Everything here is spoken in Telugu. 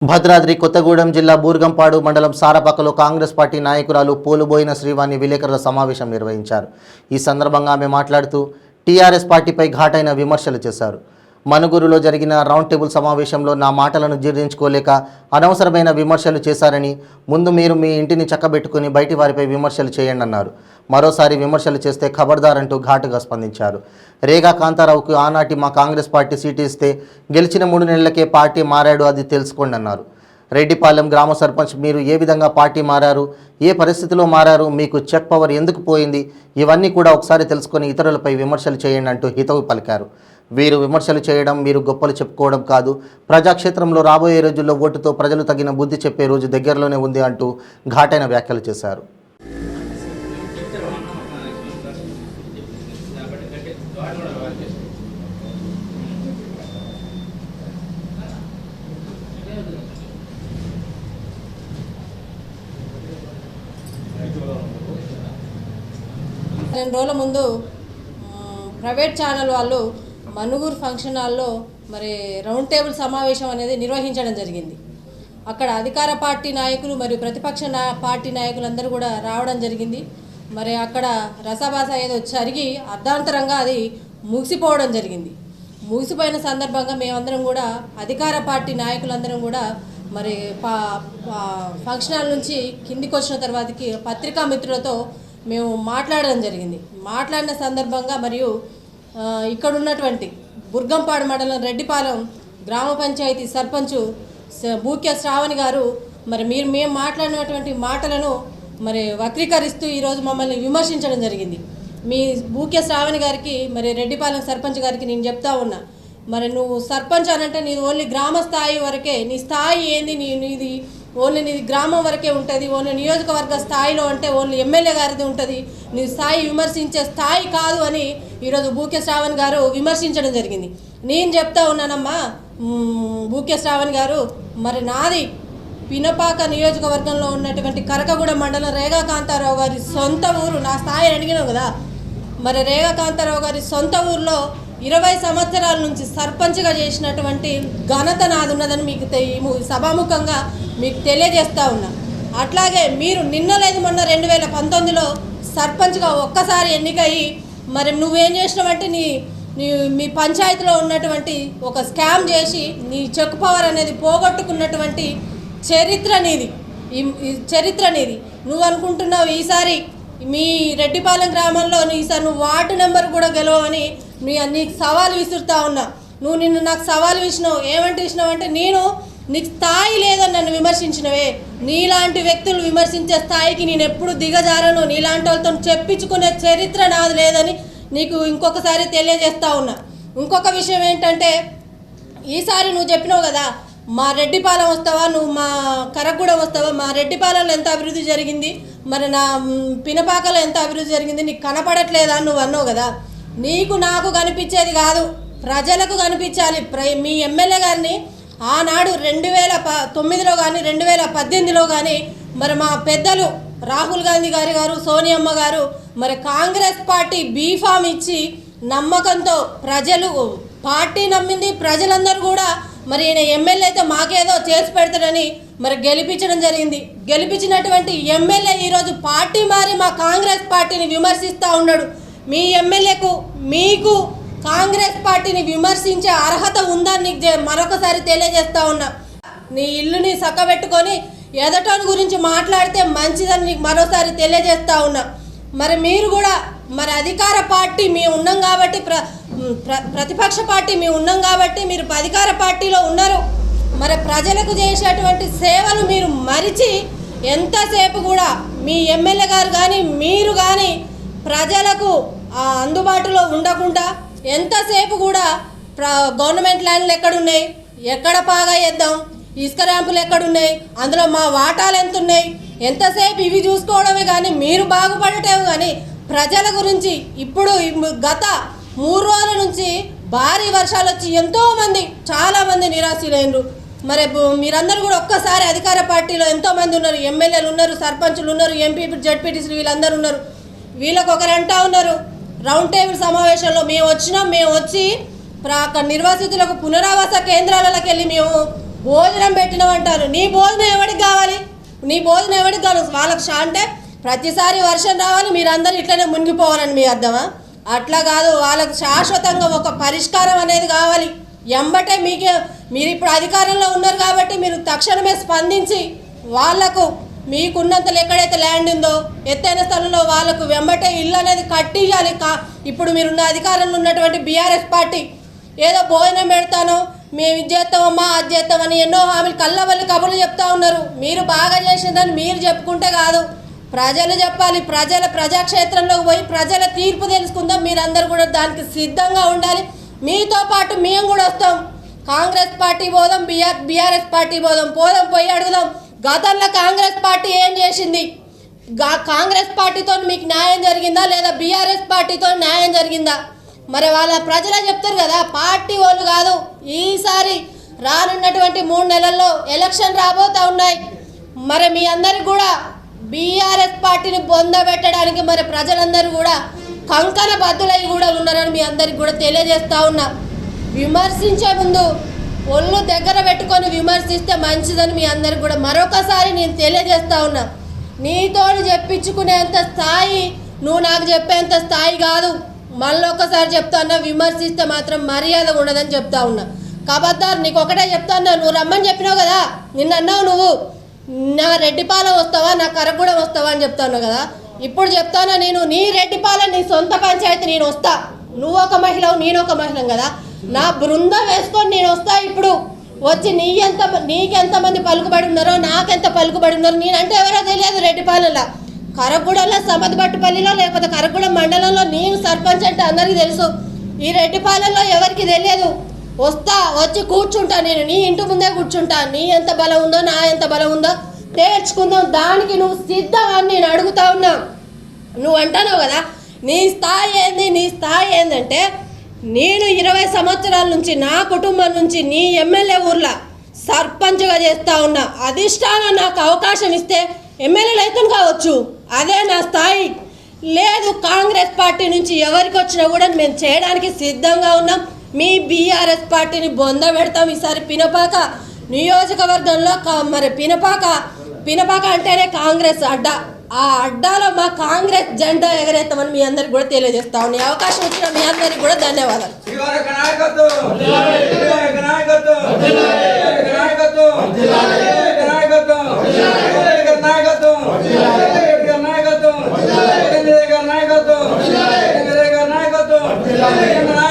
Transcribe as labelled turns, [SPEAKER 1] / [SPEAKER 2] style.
[SPEAKER 1] భద్రాద్రి కొత్తగూడెం జిల్లా బూర్గంపాడు మండలం సారపాకలో కాంగ్రెస్ పార్టీ నాయకురాలు పోలుబోయిన శ్రీవాణి విలేకరుల సమావేశం నిర్వహించారు. ఈ సందర్భంగా ఆమె మాట్లాడుతూ టీఆర్ఎస్ పార్టీపై ఘాటైన విమర్శలు చేశారు. మనుగురులో జరిగిన రౌండ్ టేబుల్ సమావేశంలో నా మాటలను జీర్ణించుకోలేక అనవసరమైన విమర్శలు చేశారని, ముందు మీరు మీ ఇంటిని చక్కబెట్టుకుని బయటి వారిపై విమర్శలు చేయండి అన్నారు. మరోసారి విమర్శలు చేస్తే ఖబర్దార్ అంటూ ఘాటుగా స్పందించారు. రేగా కాంతారావుకు ఆనాటి మా కాంగ్రెస్ పార్టీ సీటు ఇస్తే గెలిచిన 3 నెలలకే పార్టీ మారాడు, అది తెలుసుకోండి అన్నారు. రెడ్డిపాలెం గ్రామ సర్పంచ్ మీరు ఏ విధంగా పార్టీ మారారు, ఏ పరిస్థితిలో మారారు, మీకు చెక్ పవర్ ఎందుకు పోయింది, ఇవన్నీ కూడా ఒకసారి తెలుసుకొని ఇతరులపై విమర్శలు చేయండి అంటూ హితవు పలికారు. వీరు విమర్శలు చేయడం, మీరు గొప్పలు చెప్పుకోవడం కాదు, ప్రజాక్షేత్రంలో రాబోయే రోజుల్లో ఓటుతో ప్రజలు తగిన బుద్ధి చెప్పే రోజు దగ్గరలోనే ఉంది అంటూ ఘాటైన వ్యాఖ్యలు చేశారు.
[SPEAKER 2] రెండు రోజుల ముందు ప్రైవేట్ ఛానల్ వాళ్ళు మనుగూరు ఫంక్షన్ హాల్లో మరి రౌండ్ టేబుల్ సమావేశం అనేది నిర్వహించడం జరిగింది. అక్కడ అధికార పార్టీ నాయకులు మరియు ప్రతిపక్ష పార్టీ నాయకులందరూ కూడా రావడం జరిగింది. మరి అక్కడ రసభాస ఏదో జరిగి అర్ధాంతరంగా అది ముగిసిపోవడం జరిగింది. ముగిసిపోయిన సందర్భంగా మేమందరం కూడా అధికార పార్టీ నాయకులందరం కూడా మరి ఫంక్షన్ హాల్ నుంచి కిందికి వచ్చిన తర్వాతకి పత్రికా మిత్రులతో మేము మాట్లాడడం జరిగింది. మాట్లాడిన సందర్భంగా మరియు ఇక్కడ ఉన్నటువంటి బుర్గంపాడు మండలం రెడ్డిపాలెం గ్రామ పంచాయతీ సర్పంచు బూక్య శ్రావణి గారు మరి మేము మాట్లాడినటువంటి మాటలను మరి వక్రీకరిస్తూ ఈరోజు మమ్మల్ని విమర్శించడం జరిగింది. మీ బూక్య శ్రావణి గారికి మరి రెడ్డిపాలెం సర్పంచ్ గారికి నేను చెప్తా ఉన్నా, మరి నువ్వు సర్పంచ్ అనంటే నీది ఓన్లీ గ్రామ స్థాయి వరకే, నీ స్థాయి ఏంది, నీది ఓన్లీ నీది గ్రామం వరకే ఉంటుంది, ఓన్లీ నియోజకవర్గ స్థాయిలో అంటే ఓన్లీ ఎమ్మెల్యే గారిది ఉంటుంది, నీ స్థాయి విమర్శించే స్థాయి కాదు అని ఈరోజు బూక్య శ్రావణ్ గారు విమర్శించడం జరిగింది. నేను చెప్తా ఉన్నానమ్మా బూక్య శ్రావణ్ గారు, మరి నాది పినపాక నియోజకవర్గంలో ఉన్నటువంటి కరకగూడ మండలం రేగా కాంతారావు గారి సొంత ఊరు. నా స్థాయి అడిగినావు కదా, మరి రేగా కాంతారావు గారి సొంత ఊరిలో 20 సంవత్సరాల నుంచి సర్పంచ్గా చేసినటువంటి ఘనత నాది ఉన్నదని మీకు సభాముఖంగా మీకు తెలియజేస్తూ ఉన్నా. అట్లాగే మీరు నిన్న లేదు మొన్న 2019లో సర్పంచ్గా ఒక్కసారి ఎన్నికయ్యి మరి నువ్వేం చేసినావంటే మీ పంచాయతీలో ఉన్నటువంటి ఒక స్కామ్ చేసి నీ చెక్ పవర్ అనేది పోగొట్టుకున్నటువంటి చరిత్ర నీది. ఈ చరిత్ర నీది. నువ్వు అనుకుంటున్నావు ఈసారి మీ రెడ్డిపాలెం గ్రామంలో ఈసారి నువ్వు వార్డు నెంబర్ కూడా గెలవని నీకు సవాల్ విసురుతా ఉన్నా. నువ్వు నిన్ను నాకు సవాల్ విసినావు. ఏమంటే ఇచ్చినావంటే నీకు స్థాయి లేదని నన్ను విమర్శించినవే. నీలాంటి వ్యక్తులు విమర్శించే స్థాయికి నేను ఎప్పుడు దిగజారను, నీలాంటి వాళ్ళతో చెప్పించుకునే చరిత్ర నాది లేదని నీకు ఇంకొకసారి తెలియజేస్తా ఉన్నా. ఇంకొక విషయం ఏంటంటే, ఈసారి నువ్వు చెప్పినావు కదా మా రెడ్డిపాలెం వస్తావా, నువ్వు మా కరగూడెం వస్తావా, మా రెడ్డిపాలెంలో ఎంత అభివృద్ధి జరిగింది, మరి నా పినపాకలో ఎంత అభివృద్ధి జరిగింది నీకు కనపడట్లేదా అని నువ్వు అన్నావు కదా. నీకు నాకు కనిపించేది కాదు, ప్రజలకు కనిపించాలి. మీ ఎమ్మెల్యే గారిని ఆనాడు 2009లో కానీ 2018లో కానీ మరి మా పెద్దలు రాహుల్ గాంధీ గారు సోనియమ్మ గారు మరి కాంగ్రెస్ పార్టీ బీఫామ్ ఇచ్చి నమ్మకంతో ప్రజలు పార్టీ నమ్మింది. ప్రజలందరూ కూడా మరి ఈయన ఎమ్మెల్యే అయితే మాకేదో చేసి పెడతాడని మరి గెలిపించడం జరిగింది. గెలిపించినటువంటి ఎమ్మెల్యే ఈరోజు పార్టీ మారి మా కాంగ్రెస్ పార్టీని విమర్శిస్తూ ఉన్నాడు. మీ ఎమ్మెల్యేకు మీకు కాంగ్రెస్ పార్టీని విమర్శించే అర్హత ఉందని నీకు మరొకసారి తెలియజేస్తా ఉన్నా. నీ ఇల్లుని చక్కబెట్టుకొని ఎదటోని గురించి మాట్లాడితే మంచిదని నీకు మరోసారి తెలియజేస్తా ఉన్నా. మరి మీరు కూడా మరి అధికార పార్టీ మేము ఉన్నాం కాబట్టి, ప్రతిపక్ష పార్టీ మేము ఉన్నాం కాబట్టి మీరు అధికార పార్టీలో ఉన్నారు. మరి ప్రజలకు చేసేటువంటి సేవలు మీరు మరిచి ఎంతసేపు కూడా మీ ఎమ్మెల్యే గారు కానీ మీరు కానీ ప్రజలకు అందుబాటులో ఉండకుండా ఎంతసేపు కూడా గవర్నమెంట్ ల్యాండ్లు ఎక్కడున్నాయి, ఎక్కడ పాగా చేద్దాం, ఇసుక ర్యాంపులు ఎక్కడున్నాయి, అందులో మా వాటాలు ఎంత ఉన్నాయి, ఎంతసేపు ఇవి చూసుకోవడమే కానీ మీరు బాగుపడటం కానీ ప్రజల గురించి. ఇప్పుడు గత 3 రోజుల నుంచి భారీ వర్షాలు వచ్చి ఎంతోమంది చాలామంది నిరాశలైనరు. మరి మీరందరూ కూడా ఒక్కసారి అధికార పార్టీలో ఎంతోమంది ఉన్నారు, ఎమ్మెల్యేలు ఉన్నారు, సర్పంచులు ఉన్నారు, ఎంపీ జడ్పీటీసీలు వీళ్ళందరూ ఉన్నారు. వీళ్ళకి ఒకరంటా ఉన్నారు రౌండ్ టేబుల్ సమావేశంలో మేము వచ్చి నిర్వాసితులకు పునరావాస కేంద్రాలకు వెళ్ళి మేము భోజనం పెట్టినామంటారు. నీ భోజనం ఎవరికి కావాలి? నీ భోజనం ఎవరికి కావాలి? వాళ్ళకి అంటే ప్రతిసారి వర్షం రావాలి, మీరందరూ ఇట్లనే మునిగిపోవాలని మీ అర్థమా? అట్లా కాదు, వాళ్ళకి శాశ్వతంగా ఒక పరిష్కారం అనేది కావాలి. ఎంబటే మీరు ఇప్పుడు అధికారంలో ఉన్నారు కాబట్టి మీరు తక్షణమే స్పందించి వాళ్లకు మీకున్నంతలో ఎక్కడైతే ల్యాండ్ ఉందో ఎత్తైన స్థలంలో వాళ్ళకు వెంబటే ఇల్లు అనేది కట్టియాలి. ఇప్పుడు మీరున్న అధికారంలో ఉన్నటువంటి బీఆర్ఎస్ పార్టీ ఏదో భోజనం పెడతానో మేము ఇది చేస్తామమ్మా అది చేస్తామని ఎన్నో హామీలు కళ్ళబల్లి కబుర్లు చెప్తా ఉన్నారు. మీరు బాగా చేసిందని మీరు చెప్పుకుంటే కాదు, ప్రజలు చెప్పాలి. ప్రజాక్షేత్రంలోకి పోయి ప్రజల తీర్పు తెలుసుకుందాం. మీరందరూ కూడా దానికి సిద్ధంగా ఉండాలి. మీతో పాటు మేము కూడా వస్తాం. కాంగ్రెస్ పార్టీ పోదాం, బీఆర్ఎస్ పార్టీ పోదాం, పోయి అడుగుదాం గతంలో కాంగ్రెస్ పార్టీ ఏం చేసింది, కాంగ్రెస్ పార్టీతో మీకు న్యాయం జరిగిందా లేదా బీఆర్ఎస్ పార్టీతో న్యాయం జరిగిందా? మరి వాళ్ళ ప్రజలే చెప్తారు కదా, పార్టీ వాళ్ళు కాదు. ఈసారి రానున్నటువంటి 3 నెలల్లో ఎలక్షన్ రాబోతూ ఉన్నాయి. మరి మీ అందరికి కూడా బీఆర్ఎస్ పార్టీని బొందబెట్టడానికి మరి ప్రజలందరూ కూడా కంకణ బద్దులై కూడా ఉన్నారని మీ అందరికి కూడా తెలియజేస్తూ ఉన్నా. విమర్శించే ముందు ఒళ్ళు దగ్గర పెట్టుకొని విమర్శిస్తే మంచిదని మీ అందరికి కూడా మరొకసారి నేను తెలియజేస్తూ ఉన్నా. నీతోడు చెప్పించుకునేంత స్థాయి నువ్వు నాకు చెప్పేంత స్థాయి కాదు. మళ్ళీ ఒకసారి చెప్తా ఉన్నా, విమర్శిస్తే మాత్రం మర్యాద ఉండదని చెప్తా ఉన్నా. కబద్దార్, నీకు ఒకటే చెప్తా ఉన్నా, నువ్వు రమ్మని చెప్పినావు కదా, నిన్న అన్నావు నువ్వు నా రెడ్డిపాలెం వస్తావా నా కరగూడెం వస్తావా అని చెప్తా ఉన్నావు కదా. ఇప్పుడు చెప్తానా, నేను నీ రెడ్డిపాలెం నీ సొంత పంచాయతీ నేను వస్తా. నువ్వు ఒక మహిళవు నేను ఒక మహిళం కదా, నా బృందం వేసుకొని నేను వస్తా. ఇప్పుడు వచ్చి నీకెంతమంది పలుకుబడి ఉన్నారో నాకెంత పలుకుబడి ఉన్నారో నేనంటే ఎవరో తెలియదు. రెడ్డిపాలెంలో కరగూడెంలో సమద్బట్టుపల్లిలో లేకపోతే కరగూడెం మండలంలో నేను సర్పంచ్ అంటే అందరికీ తెలుసు. ఈ రెడ్డిపాలెంలో ఎవరికి తెలియదు. వస్తా, వచ్చి కూర్చుంటా. నేను నీ ఇంటి ముందే కూర్చుంటా. నీ ఎంత బలం ఉందో నా ఎంత బలం ఉందో తేల్చుకుందాం. దానికి నువ్వు సిద్ధం అని నేను అడుగుతా ఉన్నా. నువ్వు అంటున్నావు కదా నీ స్థాయి ఏందంటే నేను 20 సంవత్సరాల నుంచి నా కుటుంబం నుంచి నీ ఎమ్మెల్యే ఊర్లో సర్పంచ్గా చేస్తూ ఉన్నా. అధిష్టానం నాకు అవకాశం ఇస్తే ఎమ్మెల్యేలు అయితే కావచ్చు, అదే నా స్థాయి. లేదు, కాంగ్రెస్ పార్టీ నుంచి ఎవరికి వచ్చినా కూడా మేము చేయడానికి సిద్ధంగా ఉన్నాం. మీ బీఆర్ఎస్ పార్టీని బొంద పెడతాం. ఈసారి పినపాక నియోజకవర్గంలో మరి పినపాక అంటేనే కాంగ్రెస్ అడ్డా. ఆ అడ్డాలో మా కాంగ్రెస్ జెండా ఎగరేస్తామని మీ అందరికి కూడా తెలియజేస్తా ఉన్నాయి. అవకాశం ఇచ్చిన మీ అందరికి కూడా ధన్యవాదాలు.